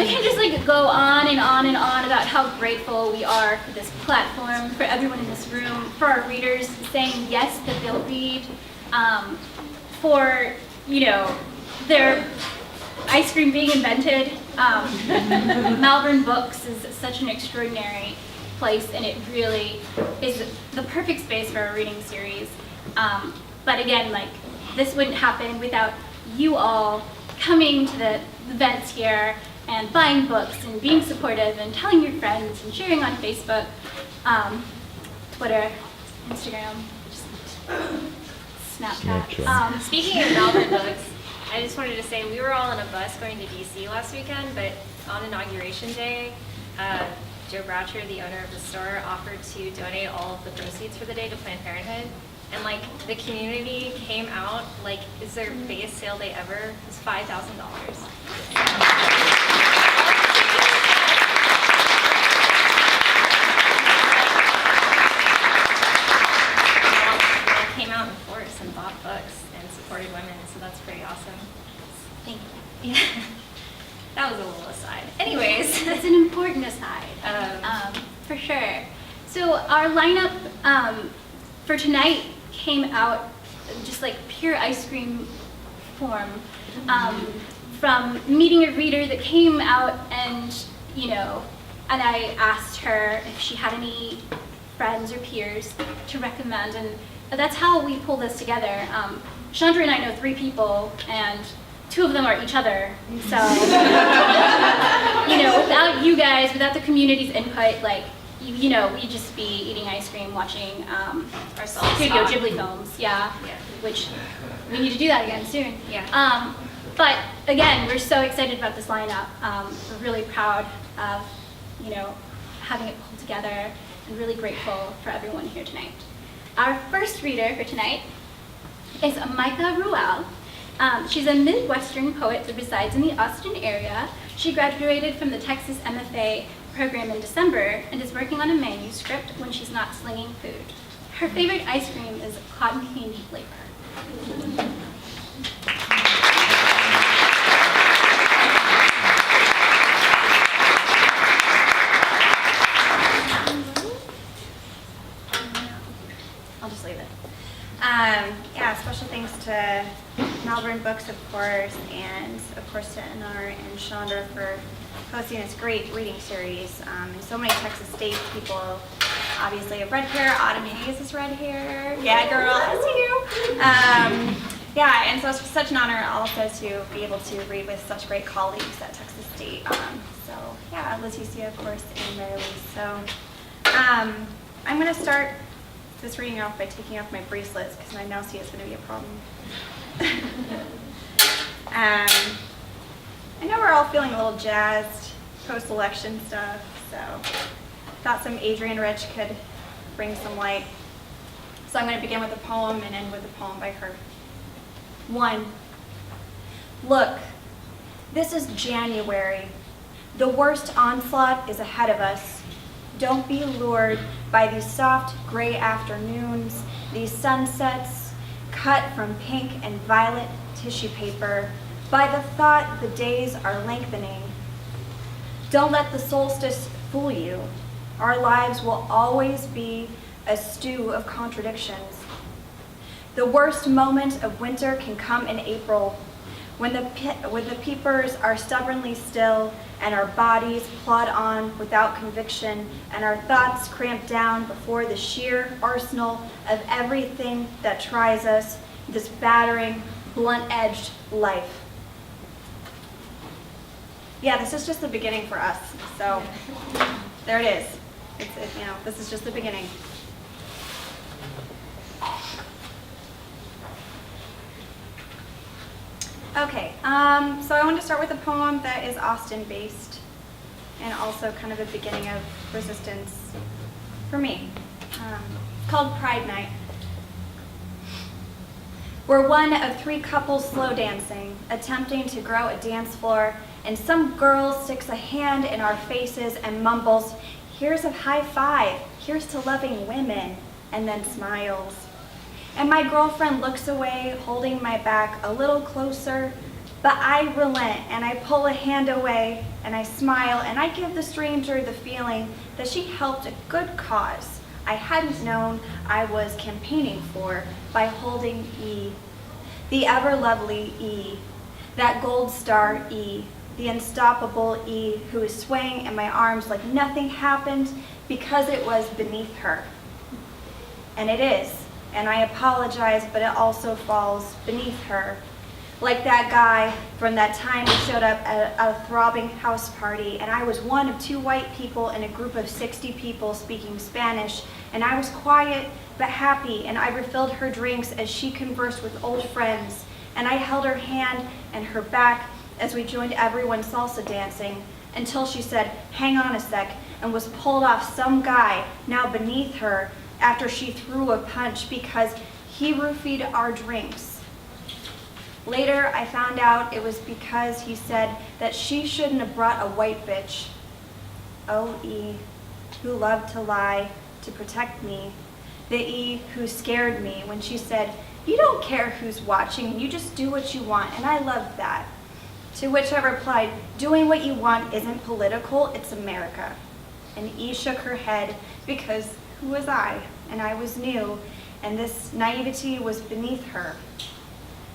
we can just like go on and on and on about how grateful we are for this platform, for everyone in this room, for our readers saying yes that they'll read, for, you know, their ice cream being invented. Malvern Books is such an extraordinary place, and it really is the perfect space for a reading series. But again, like, this wouldn't happen without you all coming to the events here and buying books and being supportive and telling your friends and sharing on Facebook, Twitter, Instagram, Snapchat. Speaking of Malvern Books, I just wanted to say we were all on a bus going to DC last weekend, but on Inauguration Day, Joe Bratcher, the owner of the store, offered to donate all of the proceeds for the day to Planned Parenthood. And like the community came out, like it's their biggest sale day ever. It was $5,000. Came out in force and bought books and supported women, so that's pretty awesome. Thank you. Yeah, that was a little aside. Anyways, it's an important aside, for sure. So our lineup for tonight came out just like pure ice cream form, from meeting a reader that came out and, you know, and I asked her if she had any friends or peers to recommend, and that's how we pulled this together. Chandra and I know 3 people, and 2 of them are each other. So, you know, without you guys, without the community's input, like, you know, we'd just be eating ice cream, watching Studio Ghibli films, yeah, which we need to do that again soon. Yeah. But again, we're so excited about this lineup. We're really proud of, you know, having it pulled together, and really grateful for everyone here tonight. Our first reader for tonight is Micah Ruelle. She's a Midwestern poet that resides in the Austin area. She graduated from the Texas MFA program in December and is working on a manuscript when she's not slinging food. Her favorite ice cream is cotton candy flavor. I'll just leave it. Yeah, special thanks to Malvern Books, of course, and of course to Anar and Chandra for hosting this great reading series. And so many Texas State people obviously have red hair. Autumn Hayes is red hair. Yeah, girl, I see you. Yeah, and so it's such an honor also to be able to read with such great colleagues at Texas State. So yeah, Leticia, of course, and Mary Louise. So I'm going to start this reading off by taking off my bracelets because I now see it's going to be a problem. I know we're all feeling a little jazzed post-election stuff, so thought some Adrienne Rich could bring some light. So I'm going to begin with a poem and end with a poem by her. 1. Look, this is January. The worst onslaught is ahead of us. Don't be lured by these soft gray afternoons, these sunsets cut from pink and violet tissue paper, by the thought the days are lengthening. Don't let the solstice fool you. Our lives will always be a stew of contradictions. The worst moment of winter can come in April, when the peepers are stubbornly still and our bodies plod on without conviction and our thoughts cramp down before the sheer arsenal of everything that tries us, this battering, blunt-edged life. Yeah, this is just the beginning for us. So there it is. This is just the beginning. Okay, so I want to start with a poem that is Austin-based and also kind of a beginning of resistance for me. It's called Pride Night. We're one of 3 couples slow dancing, attempting to grow a dance floor, and some girl sticks a hand in our faces and mumbles, "Here's a high five, here's to loving women," and then smiles. And my girlfriend looks away, holding my back a little closer, But I relent, and I pull a hand away, and I smile, and I give the stranger the feeling that she helped a good cause I hadn't known I was campaigning for by holding E, the ever-lovely E, that gold star E, the unstoppable E who is swaying in my arms like nothing happened because it was beneath her. And it is, and I apologize, but it also falls beneath her. Like that guy from that time he showed up at a throbbing house party, and I was one of 2 white people in a group of 60 people speaking Spanish, and I was quiet but happy, and I refilled her drinks as she conversed with old friends, and I held her hand and her back as we joined everyone salsa dancing, until she said, "Hang on a sec," and was pulled off some guy now beneath her after she threw a punch because he roofied our drinks. Later, I found out it was because he said that she shouldn't have brought a white bitch. Oh, E, who loved to lie to protect me. The E who scared me when she said, "You don't care who's watching, you just do what you want," and I loved that. To which I replied, "Doing what you want isn't political, it's America." And E shook her head because who was I? And I was new, and this naivety was beneath her.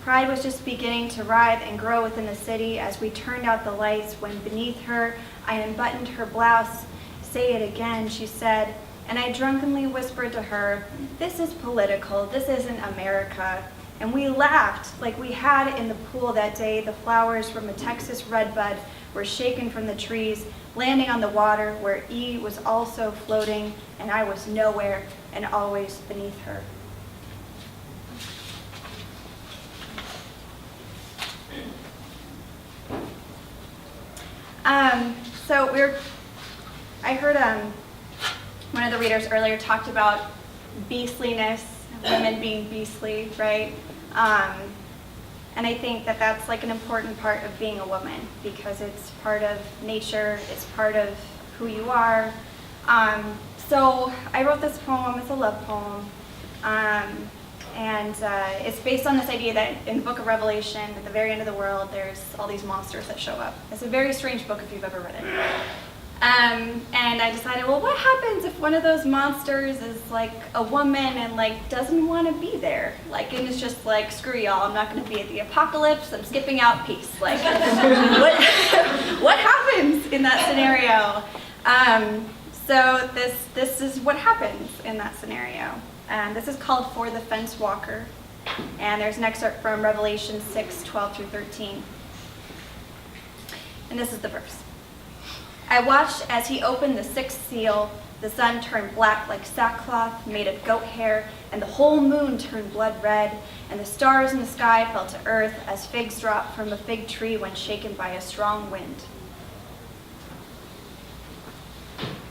Pride was just beginning to writhe and grow within the city as we turned out the lights when beneath her I unbuttoned her blouse. "Say it again," she said, and I drunkenly whispered to her, "This is political, this isn't America." And we laughed like we had in the pool that day. The flowers from a Texas redbud were shaken from the trees, landing on the water where E was also floating, and I was nowhere and always beneath her. I heard one of the readers earlier talked about beastliness, women being beastly, right? And I think that that's like an important part of being a woman because it's part of nature, it's part of who you are. So I wrote this poem, it's a love poem. And it's based on this idea that in the book of Revelation, at the very end of the world, there's all these monsters that show up. It's a very strange book if you've ever read it. And I decided, well, what happens if one of those monsters is like a woman and like doesn't want to be there? Like, and it's just like, screw y'all, I'm not going to be at the apocalypse, I'm skipping out, peace. Like, what happens in that scenario? So this is what happens in that scenario. This is called For the Fence Walker, and there's an excerpt from Revelation 6:12 through 13. And this is the verse. "I watched as he opened the 6th seal. The sun turned black like sackcloth made of goat hair, and the whole moon turned blood red, and the stars in the sky fell to earth as figs drop from a fig tree when shaken by a strong wind.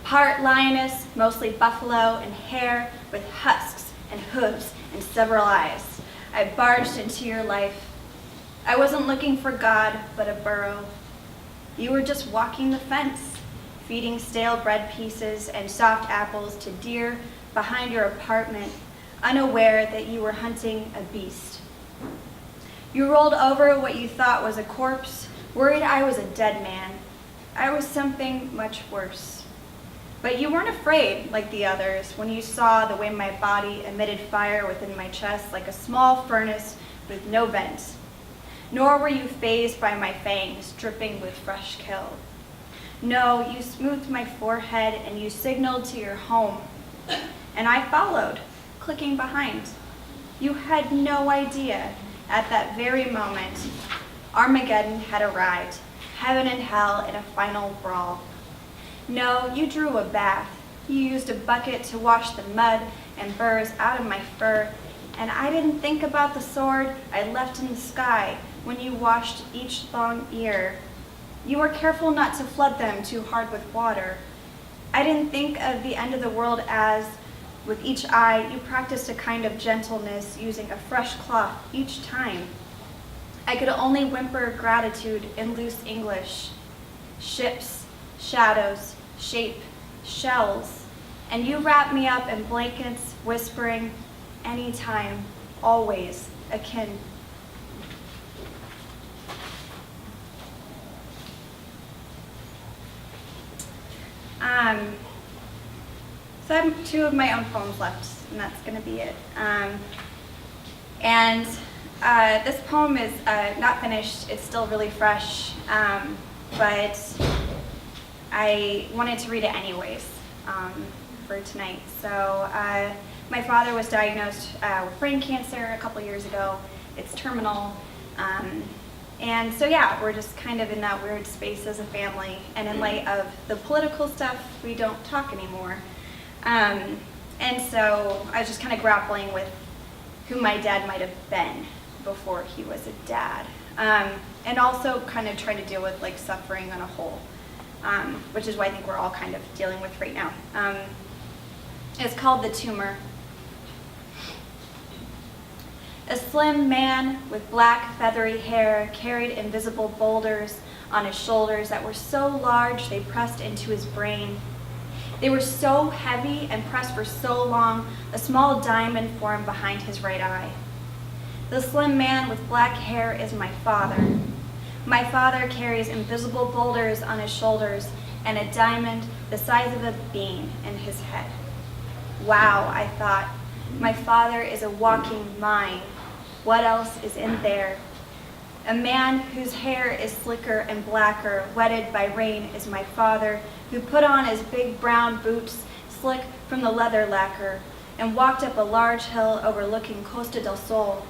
Part lioness, mostly buffalo and hare, with husks and hooves and several eyes. I barged into your life. I wasn't looking for God, but a burrow. You were just walking the fence, feeding stale bread pieces and soft apples to deer behind your apartment, unaware that you were hunting a beast. You rolled over what you thought was a corpse, worried I was a dead man. I was something much worse. But you weren't afraid, like the others, when you saw the way my body emitted fire within my chest like a small furnace with no vents. Nor were you fazed by my fangs dripping with fresh kill. No, you smoothed my forehead and you signaled to your home. And I followed, clicking behind. You had no idea at that very moment Armageddon had arrived, heaven and hell in a final brawl. No, you drew a bath. You used a bucket to wash the mud and burrs out of my fur, and I didn't think about the sword I left in the sky when you washed each long ear. You were careful not to flood them too hard with water. I didn't think of the end of the world as, with each eye, you practiced a kind of gentleness using a fresh cloth each time. I could only whimper gratitude in loose English. Ships, shadows, shape, shells, and you wrapped me up in blankets, whispering, anytime, always, akin. So I have two of my own poems left, and that's going to be it. And this poem is not finished. It's still really fresh, but I wanted to read it anyways for tonight. So my father was diagnosed with brain cancer a couple years ago. It's terminal. And so yeah, we're just kind of in that weird space as a family. And in light of the political stuff, we don't talk anymore. And so I was just kind of grappling with who my dad might have been before he was a dad. And also kind of trying to deal with like suffering on a whole, which is what I think we're all kind of dealing with right now. It's called The Tumor. A slim man with black feathery hair carried invisible boulders on his shoulders that were so large they pressed into his brain. They were so heavy and pressed for so long, a small diamond formed behind his right eye. The slim man with black hair is my father. My father carries invisible boulders on his shoulders and a diamond the size of a bean in his head. Wow, I thought, my father is a walking mine. What else is in there? A man whose hair is slicker and blacker, wetted by rain, is my father, who put on his big brown boots, slick from the leather lacquer, and walked up a large hill overlooking Costa del Sol.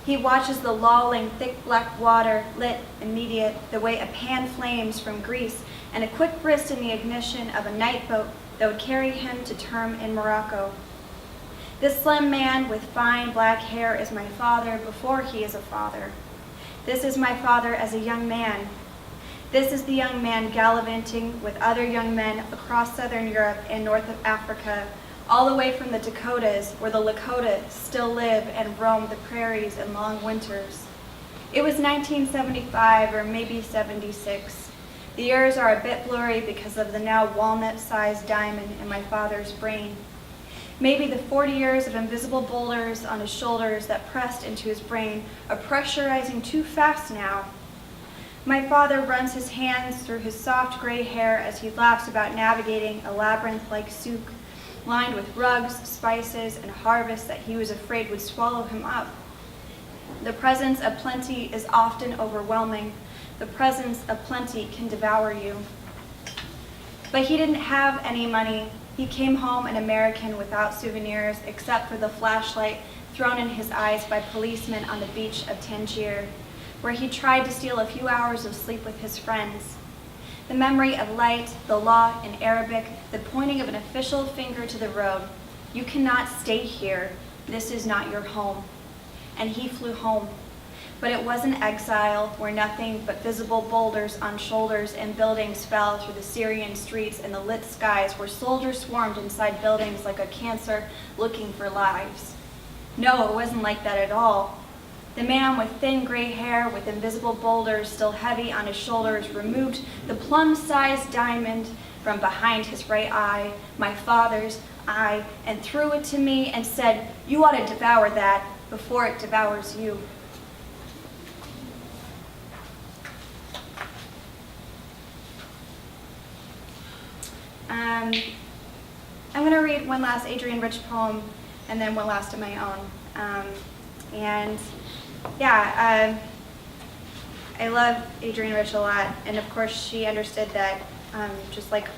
He watches the lolling, thick black water, lit, immediate, the way a pan flames from grease, and a quick wrist in the ignition of a night boat that would carry him to term in Morocco. This slim man with fine black hair is my father before he is a father. This is my father as a young man. This is the young man gallivanting with other young men across southern Europe and north of Africa, all the way from the Dakotas, where the Lakota still live and roam the prairies in long winters. It was 1975 or maybe 76. The years are a bit blurry because of the now walnut-sized diamond in my father's brain. Maybe the 40 years of invisible boulders on his shoulders that pressed into his brain are pressurizing too fast now. My father runs his hands through his soft gray hair as he laughs about navigating a labyrinth-like souk, lined with rugs, spices, and harvests that he was afraid would swallow him up. The presence of plenty is often overwhelming. The presence of plenty can devour you. But he didn't have any money. He came home an American without souvenirs except for the flashlight thrown in his eyes by policemen on the beach of Tangier, where he tried to steal a few hours of sleep with his friends. The memory of light, the law in Arabic, the pointing of an official finger to the road. You cannot stay here. This is not your home. And he flew home. But it was an exile where nothing but visible boulders on shoulders and buildings fell through the Syrian streets and the lit skies where soldiers swarmed inside buildings like a cancer looking for lives. No, it wasn't like that at all. The man with thin gray hair with invisible boulders still heavy on his shoulders removed the plum-sized diamond from behind his right eye, my father's eye, and threw it to me and said, "You ought to devour that before it devours you." I'm going to read one last Adrienne Rich poem and then one last of my own. I love Adrienne Rich a lot, and of course she understood that just like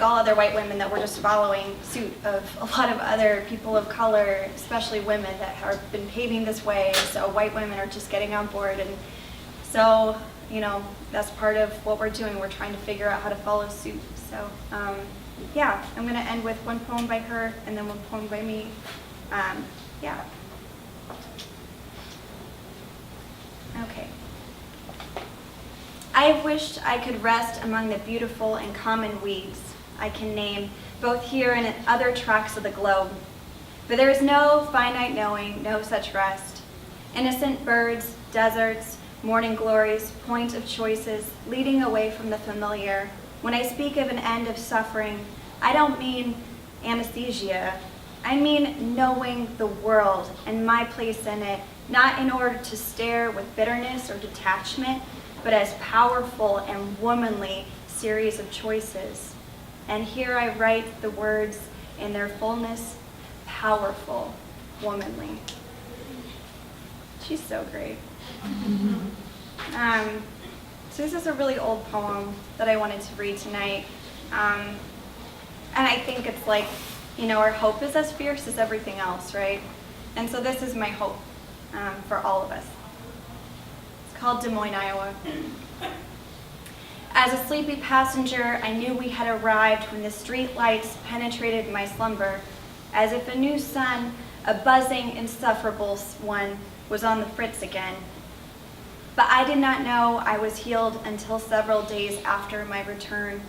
all other white women, that we're just following suit of a lot of other people of color, especially women that have been paving this way, so white women are just getting on board. And so, that's part of what we're doing. We're trying to figure out how to follow suit. So, I'm going to end with one poem by her and then one poem by me. Okay. I have wished I could rest among the beautiful and common weeds I can name, both here and in other tracts of the globe. But there is no finite knowing, no such rest. Innocent birds, deserts, morning glories, point of choices, leading away from the familiar. When I speak of an end of suffering, I don't mean anesthesia. I mean knowing the world and my place in it, not in order to stare with bitterness or detachment, but as powerful and womanly, series of choices. And here I write the words in their fullness, powerful, womanly. She's so great. So this is a really old poem that I wanted to read tonight. And I think it's like, our hope is as fierce as everything else, right? And so this is my hope for all of us. It's called Des Moines, Iowa. As a sleepy passenger, I knew we had arrived when the street lights penetrated my slumber, as if a new sun, a buzzing, insufferable one, was on the fritz again. But I did not know I was healed until several days after my return.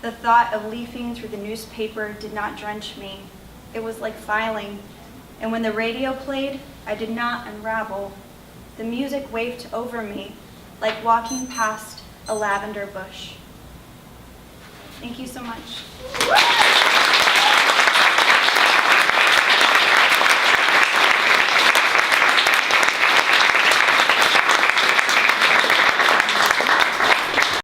The thought of leafing through the newspaper did not drench me. It was like filing. And when the radio played, I did not unravel. The music wafted over me like walking past a lavender bush. Thank you so much.